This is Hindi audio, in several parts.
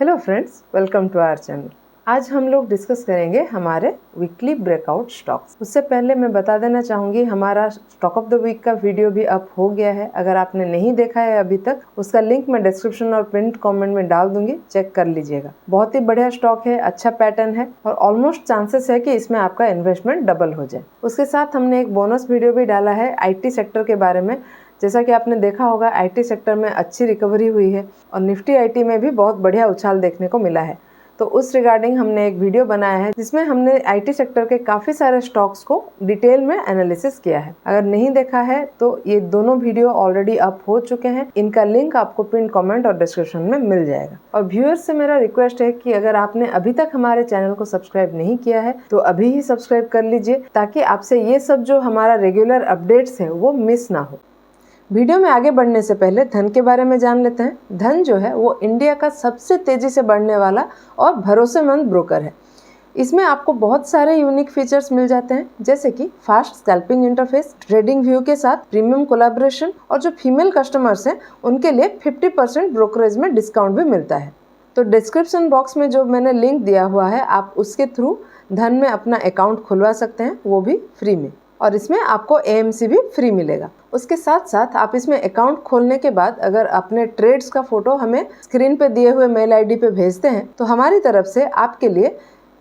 Hello friends, welcome to our channel. आज हम लोग डिस्कस करेंगे हमारे वीकली ब्रेकआउट स्टॉक्स। उससे पहले मैं बता देना चाहूँगी हमारा स्टॉक ऑफ द वीक का वीडियो भी अप हो गया है। अगर आपने नहीं देखा है अभी तक, उसका लिंक मैं डिस्क्रिप्शन और पिन कमेंट में डाल दूंगी, चेक कर लीजिएगा। बहुत ही बढ़िया स्टॉक है, अच्छा पैटर्न है और ऑलमोस्ट चांसेस है कि इसमें आपका इन्वेस्टमेंट डबल हो जाए। उसके साथ हमने एक बोनस वीडियो भी डाला है IT सेक्टर के बारे में। जैसा कि आपने देखा होगा, IT सेक्टर में अच्छी रिकवरी हुई है और निफ्टी IT में भी बहुत बढ़िया उछाल देखने को मिला है। तो उस रिगार्डिंग हमने एक वीडियो बनाया है जिसमें हमने IT सेक्टर के काफ़ी सारे स्टॉक्स को डिटेल में एनालिसिस किया है। अगर नहीं देखा है तो ये दोनों वीडियो ऑलरेडी अप हो चुके हैं। इनका लिंक आपको पिन कमेंट और डिस्क्रिप्शन में मिल जाएगा। और व्यूअर्स से मेरा रिक्वेस्ट है कि अगर आपने अभी तक हमारे चैनल को सब्सक्राइब नहीं किया है तो अभी ही सब्सक्राइब कर लीजिए, ताकि आपसे ये सब जो हमारा रेगुलर अपडेट्स है वो मिस ना हो। वीडियो में आगे बढ़ने से पहले धन के बारे में जान लेते हैं। धन जो है वो इंडिया का सबसे तेजी से बढ़ने वाला और भरोसेमंद ब्रोकर है। इसमें आपको बहुत सारे यूनिक फीचर्स मिल जाते हैं, जैसे कि fast scalping interface, trading view के साथ प्रीमियम कोलैबोरेशन और जो फीमेल कस्टमर्स हैं उनके लिए 50% ब्रोकरेज में डिस्काउंट भी मिलता है। तो डिस्क्रिप्शन बॉक्स में जो मैंने लिंक दिया हुआ है, आप उसके थ्रू धन में अपना अकाउंट खुलवा सकते हैं, वो भी फ्री में। और इसमें आपको AMC भी फ्री मिलेगा। उसके साथ साथ आप इसमें अकाउंट खोलने के बाद अगर अपने ट्रेड्स का फोटो हमें स्क्रीन पे दिए हुए मेल ID पे भेजते हैं तो हमारी तरफ से आपके लिए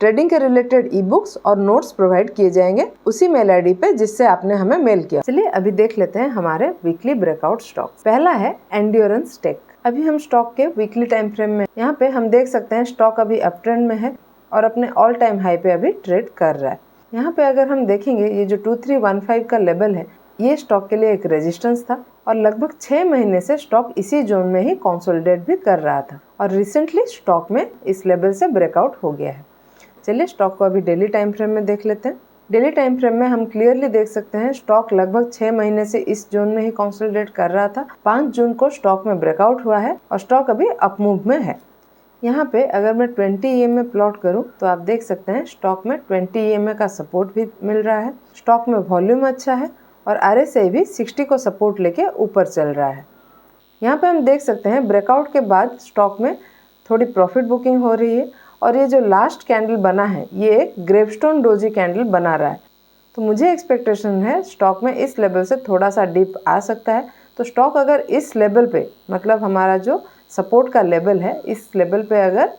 ट्रेडिंग के रिलेटेड ई-बुक्स और नोट्स प्रोवाइड किए जाएंगे उसी मेल ID पे जिससे आपने हमें मेल किया। चलिए अभी देख लेते हैं हमारे वीकली ब्रेकआउट स्टॉक। पहला है एंड्योरेंस टेक। अभी हम स्टॉक के वीकली टाइम फ्रेम में यहाँ पे हम देख सकते हैं स्टॉक अभी अप ट्रेंड में है और अपने ऑल टाइम हाई पे अभी ट्रेड कर रहा है। यहाँ पे अगर हम देखेंगे, ये जो 2315 का लेवल है, ये स्टॉक के लिए एक रेजिस्टेंस था और लगभग 6 महीने से स्टॉक इसी जोन में ही कंसोलिडेट भी कर रहा था और रिसेंटली स्टॉक में इस लेवल से ब्रेकआउट हो गया है। चलिए स्टॉक को अभी डेली टाइम फ्रेम में देख लेते हैं। डेली टाइम फ्रेम में हम क्लियरली देख सकते हैं स्टॉक लगभग 6 महीने से इस जोन में ही कंसोलिडेट कर रहा था। 5 जून को स्टॉक में ब्रेकआउट हुआ है और स्टॉक अभी अपमूव में है। यहाँ पे अगर मैं 20 EMA प्लॉट करूँ तो आप देख सकते हैं स्टॉक में 20 EMA का सपोर्ट भी मिल रहा है। स्टॉक में वॉल्यूम अच्छा है और RSI भी 60 को सपोर्ट लेके ऊपर चल रहा है। यहाँ पे हम देख सकते हैं ब्रेकआउट के बाद स्टॉक में थोड़ी प्रॉफिट बुकिंग हो रही है और ये जो लास्ट कैंडल बना है ये एक ग्रेवस्टोन डोजी कैंडल बना रहा है। तो मुझे एक्सपेक्टेशन है स्टॉक में इस लेवल से थोड़ा सा डिप आ सकता है। तो स्टॉक अगर इस लेवल पे, मतलब हमारा जो सपोर्ट का लेवल है, इस लेवल पे अगर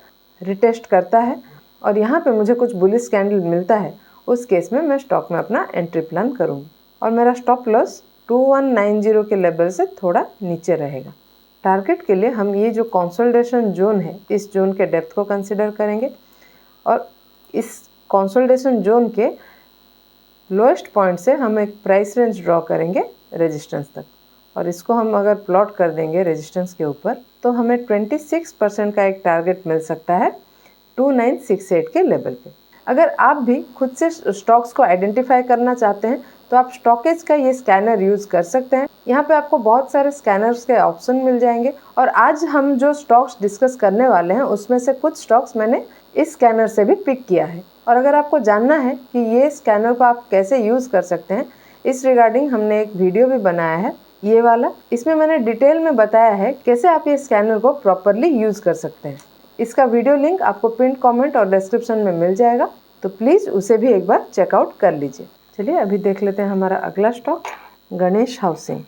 रिटेस्ट करता है और यहाँ पे मुझे कुछ बुलिश कैंडल मिलता है, उस केस में मैं स्टॉक में अपना एंट्री प्लान करूँगी और मेरा स्टॉप लॉस 2190 के लेवल से थोड़ा नीचे रहेगा। टारगेट के लिए हम ये जो कंसोलिडेशन जोन है, इस जोन के डेप्थ को कंसिडर करेंगे और इस कंसोलिडेशन जोन के लोएस्ट पॉइंट से हम एक प्राइस रेंज ड्रॉ करेंगे रेजिस्टेंस तक और इसको हम अगर प्लॉट कर देंगे रेजिस्टेंस के ऊपर तो हमें 26% का एक टारगेट मिल सकता है 2968 के लेवल पे। अगर आप भी खुद से स्टॉक्स को आइडेंटिफाई करना चाहते हैं तो आप स्टॉकेज का ये स्कैनर यूज़ कर सकते हैं। यहाँ पे आपको बहुत सारे स्कैनर्स के ऑप्शन मिल जाएंगे और आज हम जो स्टॉक्स डिस्कस करने वाले हैं उसमें से कुछ स्टॉक्स मैंने इस स्कैनर से भी पिक किया है। और अगर आपको जानना है कि ये स्कैनर को आप कैसे यूज़ कर सकते हैं, इस रिगार्डिंग हमने एक वीडियो भी बनाया है, ये वाला। इसमें मैंने डिटेल में बताया है कैसे आप ये स्कैनर को प्रॉपरली यूज़ कर सकते हैं। इसका वीडियो लिंक आपको पिन कमेंट और डिस्क्रिप्शन में मिल जाएगा, तो प्लीज़ उसे भी एक बार चेकआउट कर लीजिए। चलिए अभी देख लेते हैं हमारा अगला स्टॉक, गणेश हाउसिंग।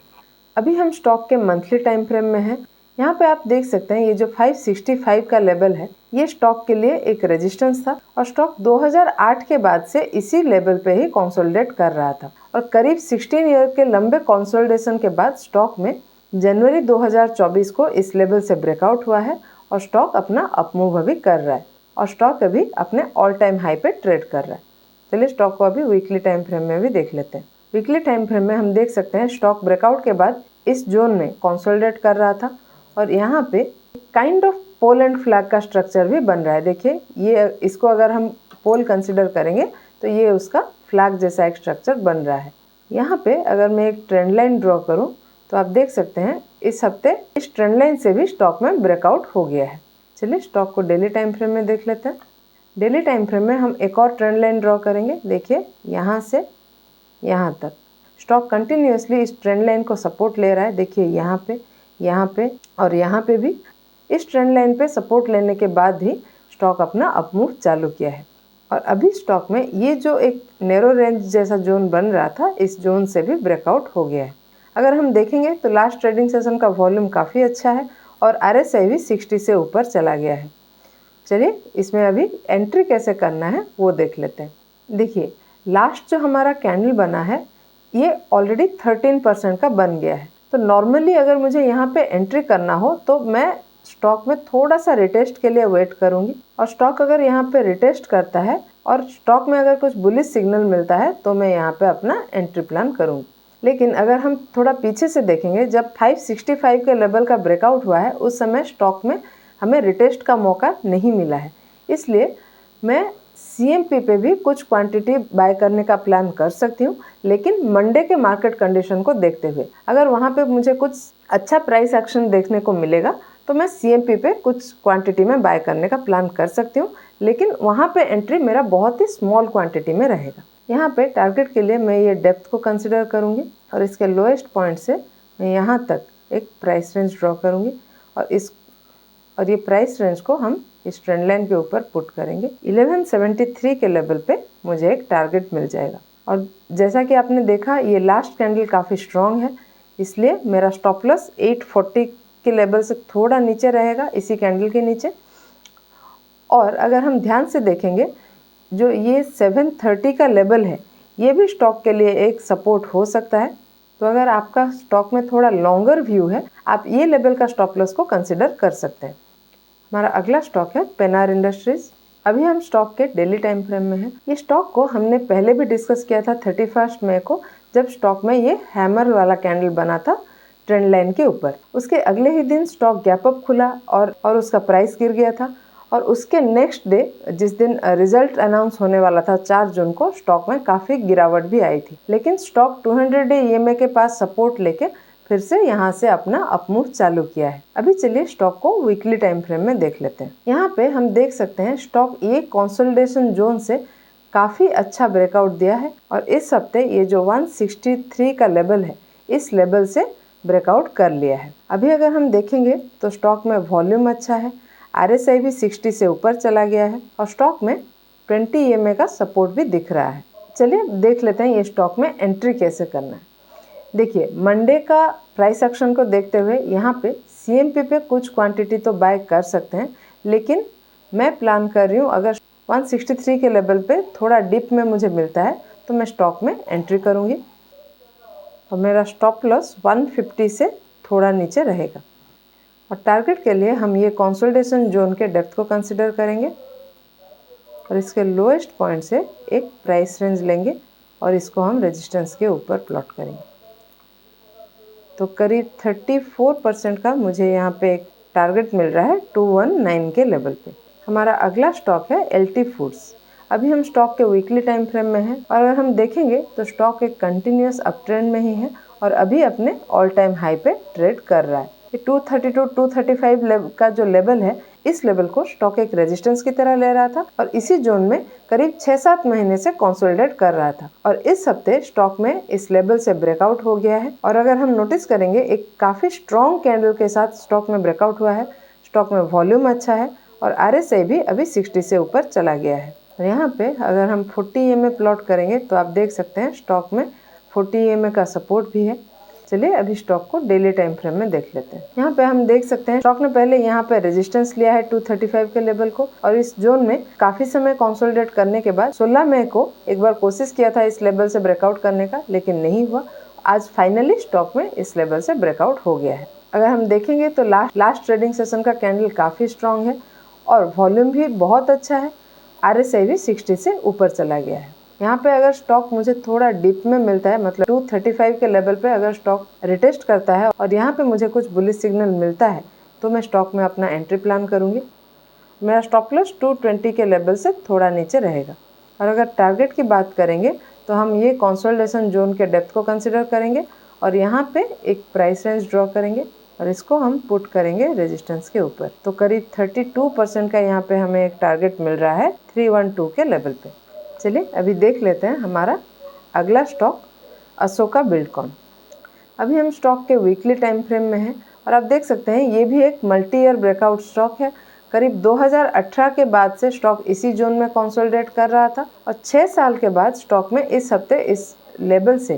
अभी हम स्टॉक के मंथली टाइम फ्रेम में हैं। यहाँ पे आप देख सकते हैं ये जो 565 का लेवल है, ये स्टॉक के लिए एक रेजिस्टेंस था और स्टॉक 2008 के बाद से इसी लेवल पे ही कंसोलिडेट कर रहा था और करीब 16 ईयर के लंबे कंसोलिडेशन के बाद स्टॉक में जनवरी 2024 को इस लेवल से ब्रेकआउट हुआ है और स्टॉक अपना अपमूव अभी कर रहा है और स्टॉक अभी अपने ऑल टाइम हाई पे ट्रेड कर रहा है। चलिए स्टॉक को अभी वीकली टाइम फ्रेम में भी देख लेते हैं। वीकली टाइम फ्रेम में हम देख सकते हैं स्टॉक ब्रेकआउट के बाद इस जोन में कंसोलिडेट कर रहा था और यहाँ पे kind of pole and flag का स्ट्रक्चर भी बन रहा है। देखिए ये, इसको अगर हम पोल कंसिडर करेंगे तो ये उसका फ्लैग जैसा एक स्ट्रक्चर बन रहा है। यहाँ पे अगर मैं एक ट्रेंड लाइन ड्रॉ करूँ तो आप देख सकते हैं इस हफ्ते इस ट्रेंड लाइन से भी स्टॉक में ब्रेकआउट हो गया है। चलिए स्टॉक को डेली टाइम फ्रेम में देख लेते हैं। डेली टाइम फ्रेम में हम एक और ट्रेंड लाइन ड्रॉ करेंगे। देखिए यहाँ से यहाँ तक स्टॉक कंटिन्यूसली इस ट्रेंड लाइन को सपोर्ट ले रहा है। देखिए यहाँ पे और यहाँ पे भी इस ट्रेंड लाइन पे सपोर्ट लेने के बाद ही स्टॉक अपना अपमूव चालू किया है और अभी स्टॉक में ये जो एक नैरो रेंज जैसा जोन बन रहा था, इस जोन से भी ब्रेकआउट हो गया है। अगर हम देखेंगे तो लास्ट ट्रेडिंग सेशन का वॉल्यूम काफ़ी अच्छा है और RSI भी 60 से ऊपर चला गया है। चलिए इसमें अभी एंट्री कैसे करना है वो देख लेते हैं। देखिए लास्ट जो हमारा कैंडल बना है ये ऑलरेडी 13% का बन गया है। तो नॉर्मली अगर मुझे यहाँ पे एंट्री करना हो तो मैं स्टॉक में थोड़ा सा रिटेस्ट के लिए वेट करूँगी और स्टॉक अगर यहाँ पे रिटेस्ट करता है और स्टॉक में अगर कुछ बुलिश सिग्नल मिलता है तो मैं यहाँ पे अपना एंट्री प्लान करूँगी। लेकिन अगर हम थोड़ा पीछे से देखेंगे, जब 565 के लेवल का ब्रेकआउट हुआ है उस समय स्टॉक में हमें रिटेस्ट का मौका नहीं मिला है, इसलिए मैं CMP पे भी कुछ क्वांटिटी बाय करने का प्लान कर सकती हूँ, लेकिन मंडे के मार्केट कंडीशन को देखते हुए। अगर वहाँ पे मुझे कुछ अच्छा प्राइस एक्शन देखने को मिलेगा तो मैं CMP पे कुछ क्वांटिटी में बाय करने का प्लान कर सकती हूँ, लेकिन वहाँ पे एंट्री मेरा बहुत ही स्मॉल क्वांटिटी में रहेगा। यहाँ पे टारगेट के लिए मैं ये डेप्थ को कंसिडर करूँगी और इसके लोएस्ट पॉइंट से मैं यहाँ तक एक प्राइस रेंज ड्रॉ करूँगी और ये प्राइस रेंज को हम इस ट्रेंड लाइन के ऊपर पुट करेंगे। 1173 के लेवल पे मुझे एक टारगेट मिल जाएगा और जैसा कि आपने देखा ये लास्ट कैंडल काफ़ी स्ट्रॉन्ग है, इसलिए मेरा स्टॉप लॉस 840 के लेवल से थोड़ा नीचे रहेगा, इसी कैंडल के नीचे। और अगर हम ध्यान से देखेंगे जो ये 730 का लेवल है ये भी स्टॉक के लिए एक सपोर्ट हो सकता है। तो अगर आपका स्टॉक में थोड़ा लॉन्गर व्यू है आप ये लेवल का स्टॉप लॉस को कंसिडर कर सकते हैं। हमारा अगला स्टॉक है पेनार इंडस्ट्रीज। अभी हम स्टॉक के डेली टाइम फ्रेम में हैं। ये स्टॉक को हमने पहले भी डिस्कस किया था 31 मई को, जब स्टॉक में ये हैमर वाला कैंडल बना था ट्रेंड लाइन के ऊपर। उसके अगले ही दिन स्टॉक गैप अप खुला और उसका प्राइस गिर गया था और उसके नेक्स्ट डे जिस दिन रिजल्ट अनाउंस होने वाला था 4 जून को, स्टॉक में काफ़ी गिरावट भी आई थी, लेकिन स्टॉक 200 डे EMA के पास सपोर्ट लेके फिर से यहाँ से अपना अपमूव चालू किया है। अभी चलिए स्टॉक को वीकली टाइम फ्रेम में देख लेते हैं। यहाँ पे हम देख सकते हैं स्टॉक ये कंसोलिडेशन जोन से काफ़ी अच्छा ब्रेकआउट दिया है और इस हफ्ते ये जो 163 का लेवल है इस लेवल से ब्रेकआउट कर लिया है। अभी अगर हम देखेंगे तो स्टॉक में वॉल्यूम अच्छा है, RSI भी 60 से ऊपर चला गया है और स्टॉक में 20 EMA का सपोर्ट भी दिख रहा है। चलिए देख लेते हैं ये स्टॉक में एंट्री कैसे करना है। देखिए मंडे का प्राइस एक्शन को देखते हुए यहाँ पे CMP पे कुछ क्वांटिटी तो बाय कर सकते हैं, लेकिन मैं प्लान कर रही हूँ अगर 163 के लेवल पे थोड़ा डिप में मुझे मिलता है तो मैं स्टॉक में एंट्री करूँगी और मेरा स्टॉप लॉस 150 से थोड़ा नीचे रहेगा। और टारगेट के लिए हम ये कंसोलिडेशन जोन के डेप्थ को कंसिडर करेंगे और इसके लोएस्ट पॉइंट से एक प्राइस रेंज लेंगे और इसको हम रेजिस्टेंस के ऊपर प्लॉट करेंगे। तो करीब 34% का मुझे यहाँ पे एक टारगेट मिल रहा है 219 के लेवल पे। हमारा अगला स्टॉक है LT फूड्स। अभी हम स्टॉक के वीकली टाइम फ्रेम में हैं और अगर हम देखेंगे तो स्टॉक एक कंटिन्यूस अप ट्रेंड में ही है और अभी अपने ऑल टाइम हाई पे ट्रेड कर रहा है। 232-235 का जो लेवल है इस लेवल को स्टॉक एक रेजिस्टेंस की तरह ले रहा था और इसी जोन में करीब 6-7 महीने से कंसोलिडेट कर रहा था और इस हफ्ते स्टॉक में इस लेवल से ब्रेकआउट हो गया है। और अगर हम नोटिस करेंगे एक काफ़ी स्ट्रॉन्ग कैंडल के साथ स्टॉक में ब्रेकआउट हुआ है। स्टॉक में वॉल्यूम अच्छा है और RSI भी अभी 60 से ऊपर चला गया है। और यहाँ पे अगर हम 40 EMA प्लॉट करेंगे तो आप देख सकते हैं स्टॉक में 40 EMA का सपोर्ट भी है। चलिए अभी स्टॉक को डेली टाइम फ्रेम में देख लेते हैं। यहाँ पे हम देख सकते हैं स्टॉक ने पहले यहाँ पे रेजिस्टेंस लिया है 235 के लेवल को और इस जोन में काफी समय कंसोलिडेट करने के बाद 16 मई को एक बार कोशिश किया था इस लेवल से ब्रेकआउट करने का, लेकिन नहीं हुआ। आज फाइनली स्टॉक में इस लेवल से ब्रेकआउट हो गया है। अगर हम देखेंगे तो लास्ट ट्रेडिंग सेशन का कैंडल काफी स्ट्रॉन्ग है और वॉल्यूम भी बहुत अच्छा है। RSI भी 60 से ऊपर चला गया है। यहाँ पे अगर स्टॉक मुझे थोड़ा डिप में मिलता है, मतलब 235 के लेवल पे अगर स्टॉक रिटेस्ट करता है और यहाँ पे मुझे कुछ बुलिश सिग्नल मिलता है तो मैं स्टॉक में अपना एंट्री प्लान करूँगी। मेरा स्टॉप लॉस 220 के लेवल से थोड़ा नीचे रहेगा। और अगर टारगेट की बात करेंगे तो हम ये कंसोलिडेशन जोन के डेप्थ को कंसिडर करेंगे और यहाँ पे एक प्राइस रेंज ड्रॉ करेंगे और इसको हम पुट करेंगे रेजिस्टेंस के ऊपर। तो करीब 32% का यहाँ पे हमें एक टारगेट मिल रहा है 312 के लेवल पे। चलिए अभी देख लेते हैं हमारा अगला स्टॉक अशोका बिल्डकॉन। अभी हम स्टॉक के वीकली टाइम फ्रेम में हैं और आप देख सकते हैं ये भी एक मल्टी ईयर ब्रेकआउट स्टॉक है। करीब 2018 के बाद से स्टॉक इसी जोन में कंसोलिडेट कर रहा था और 6 साल के बाद स्टॉक में इस हफ्ते इस लेवल से,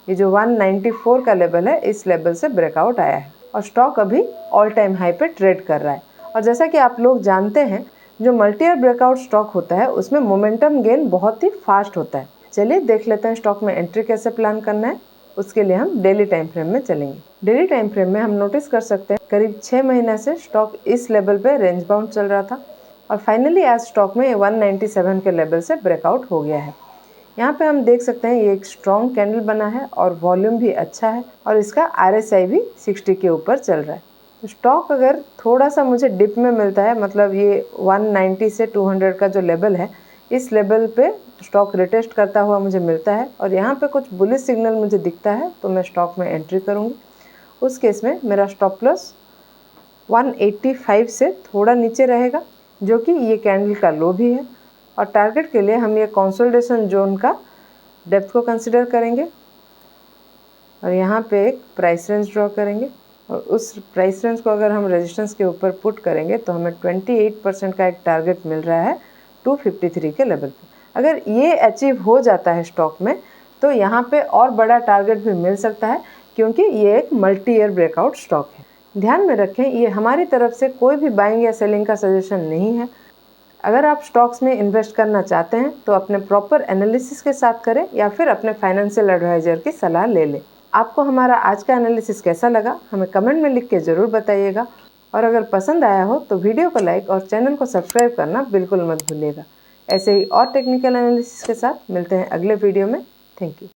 ये जो 194 का लेवल है, इस लेवल से ब्रेकआउट आया है और स्टॉक अभी ऑल टाइम हाई पे ट्रेड कर रहा है। और जैसा कि आप लोग जानते हैं, जो मल्टी ईयर ब्रेकआउट स्टॉक होता है उसमें मोमेंटम गेन बहुत ही फास्ट होता है। चलिए देख लेते हैं स्टॉक में एंट्री कैसे प्लान करना है। उसके लिए हम डेली टाइम फ्रेम में चलेंगे। डेली टाइम फ्रेम में हम नोटिस कर सकते हैं करीब 6 महीने से स्टॉक इस लेवल पे रेंज बाउंड चल रहा था और फाइनली आज स्टॉक में 197 के लेवल से ब्रेकआउट हो गया है। यहाँ पे हम देख सकते हैं ये एक स्ट्रॉन्ग कैंडल बना है और वॉल्यूम भी अच्छा है और इसका RSI भी 60 के ऊपर चल रहा है। तो स्टॉक अगर थोड़ा सा मुझे डिप में मिलता है, मतलब ये 190 से 200 का जो लेवल है, इस लेवल पे स्टॉक रिटेस्ट करता हुआ मुझे मिलता है और यहाँ पे कुछ बुलिश सिग्नल मुझे दिखता है तो मैं स्टॉक में एंट्री करूँगी। उस केस में मेरा स्टॉप लॉस 185 से थोड़ा नीचे रहेगा, जो कि ये कैंडल का लो भी है। और टारगेट के लिए हम ये कंसोलिडेशन जोन का डेप्थ को कंसिडर करेंगे और यहाँ पे एक प्राइस रेंज ड्रॉ करेंगे और उस प्राइस रेंज को अगर हम रेजिस्टेंस के ऊपर पुट करेंगे तो हमें 28% का एक टारगेट मिल रहा है 253 के लेवल पे। अगर ये अचीव हो जाता है स्टॉक में तो यहाँ पे और बड़ा टारगेट भी मिल सकता है, क्योंकि ये एक मल्टी ईयर ब्रेकआउट स्टॉक है। ध्यान में रखें, ये हमारी तरफ से कोई भी बाइंग या सेलिंग का सजेशन नहीं है। अगर आप स्टॉक्स में इन्वेस्ट करना चाहते हैं तो अपने प्रॉपर एनालिसिस के साथ करें या फिर अपने फाइनेंशियल एडवाइजर की सलाह ले लें। आपको हमारा आज का एनालिसिस कैसा लगा हमें कमेंट में लिख के ज़रूर बताइएगा और अगर पसंद आया हो तो वीडियो को लाइक और चैनल को सब्सक्राइब करना बिल्कुल मत भूलिएगा। ऐसे ही और टेक्निकल एनालिसिस के साथ मिलते हैं अगले वीडियो में। Thank you.